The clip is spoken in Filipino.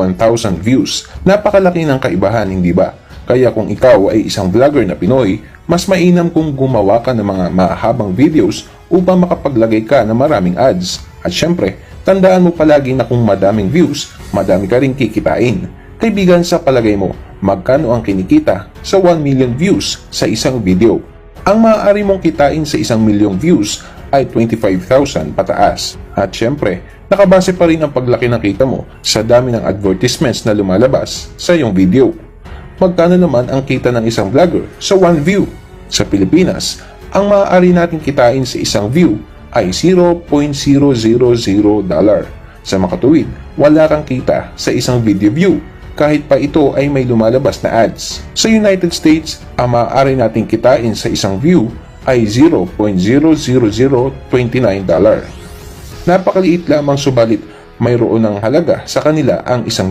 1,000 views. Napakalaki ng kaibahan, hindi ba? Kaya kung ikaw ay isang vlogger na Pinoy, mas mainam kung gumawa ka ng mga mahabang videos upang makapaglagay ka ng maraming ads. At syempre, tandaan mo palagi na kung madaming views, madami ka rin kikitain. Kaibigan, sa palagay mo, magkano ang kinikita sa 1 million views sa isang video? Ang maaari mong kitain sa 1 milyong views ay 25,000 pataas. At syempre, nakabase pa rin ang paglaki ng kita mo sa dami ng advertisements na lumalabas sa iyong video. Magkano naman ang kita ng isang vlogger sa 1 view? Sa Pilipinas, ang maaari natin kitain sa isang view ay $0.000. Sa makatuwid, wala kang kita sa isang video view kahit pa ito ay may lumalabas na ads. Sa United States, ang maaari nating kitain sa isang view ay $0.00029. Napakaliit lamang, subalit mayroon ng halaga sa kanila ang isang